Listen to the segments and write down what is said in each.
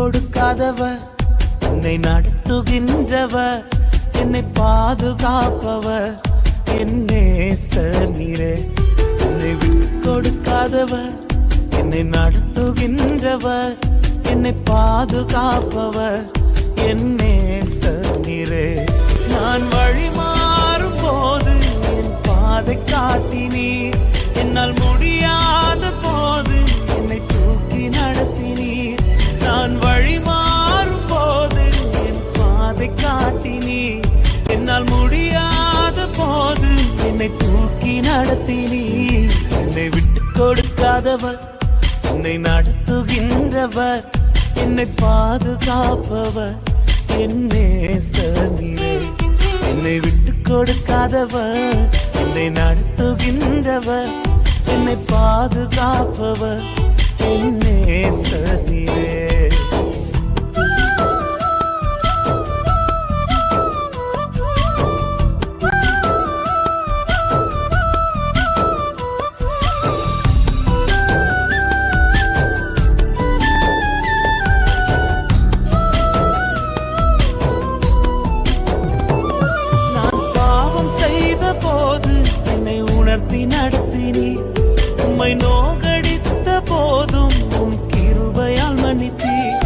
கொடுக்காதவர், என்னை நடத்துகின்றவர், என்னை பாதுகாப்பவர், என் நேசர் நீரே. என்னை விட்டு கொடுக்காதவர், என்னை நடத்துகின்றவர், என்னை பாதுகாப்பவர், என் நேசர் நீரே. நான் வழி மாறும் போது என் பாதை காட்டினீர், என்னால் முடியாத போது என்னை தூக்கி நடத்தினீர். நான் வழி மாறும் போது என் பாதை காட்டினீர், என்னால் முடியாத போது என்னை தூக்கி நடத்தினீர். என்னை விட்டு கொடுக்காதவர், என்னை நடத்துகின்றவர், என்னை பாதுகாப்பவர், என் நேசர் நீரே. என்னை விட்டு கொடுக்காதவர், என்னை நடத்துகின்றவர், என்னை பாதுகாப்பவர், என் நேசர் நீரே. நடத்தினீர், உம்மை நோகடித்த போதும் உம் கிருபையால் மன்னித்தீர்.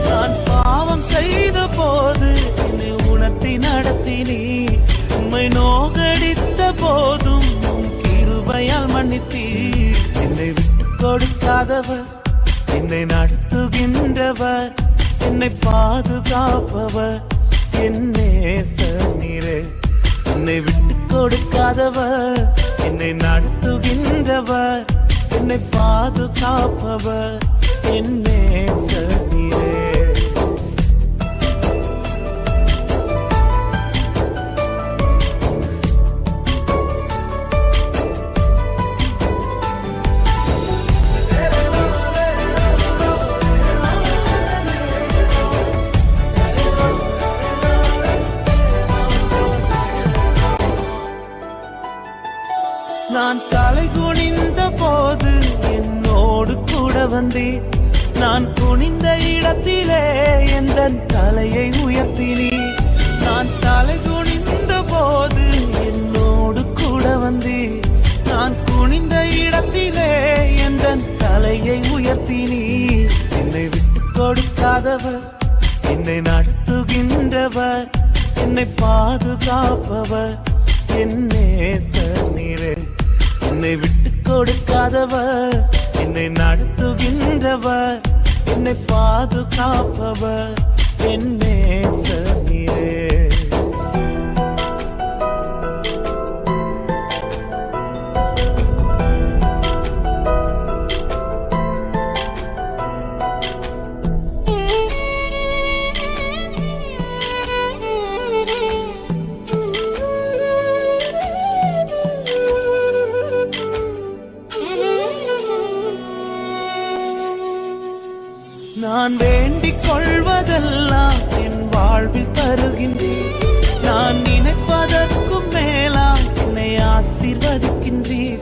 நான் பாவம் செய்த போது என்னை உணர்த்தி நடத்தினீர், உம்மை நோகடித்த போதும் உம் கிருபையால் மன்னித்தீர். என்னை விட்டு கொடுக்காதவர், என்னை நடத்துகின்றவர், என்னை பாதுகாப்பவர், என் நேசர் நீரே. என்னை விட்டு கொடுக்காதவர், என்னை நடத்துகின்றவர், என்னை பாதுகாப்பவர், என் நேசர் நீரே. நான் தலை குனிந்த போது என்னோடு கூட வந்தீர், நான் குனிந்த இடத்திலே எந்த தலையை உயர்த்தினீர். நான் தலை குனிந்த போது என்னோடு கூட வந்தீர், நான் குனிந்த இடத்திலே எந்த தலையை உயர்த்தினீர். என்னை விட்டு கொடுக்காதவர், என்னை நடத்துகின்றவர், என்னை பாதுகாப்பவர், என் நேசர் நீரே. என்னை விட்டு கொடுக்காதவர், என்னை நடத்துகின்றவர், என்னை பாதுகாப்பவர், என் நேசர் நீரே. நான் வேண்டிக் கொள்வதெல்லாம் என் வாழ்வில் தருகின்றீர், நான் நினைப்பதற்கும் மேலாம் என்னை ஆசீர்வதிக்கின்றீர்.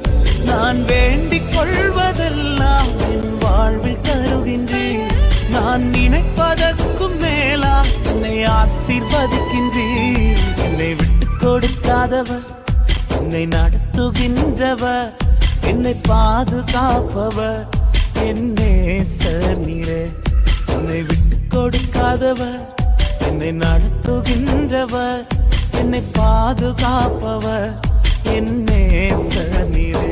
நான் வேண்டிக் கொள்வதெல்லாம் என் வாழ்வில் தருகின்றீர், நான் நினைப்பதற்கும் மேலாம் என்னை ஆசீர்வதிக்கின்றீர். என்னை விட்டு கொடுக்காதவர், என்னை நடத்துகின்றவர், என்னை பாதுகாப்பவர், என் நேசர் நீரே. என்னை விட்டு கொடுக்காதவர், என்னை நடத்துகின்றவர், என்னை பாதுகாப்பவர், என் நேசர் நீரே.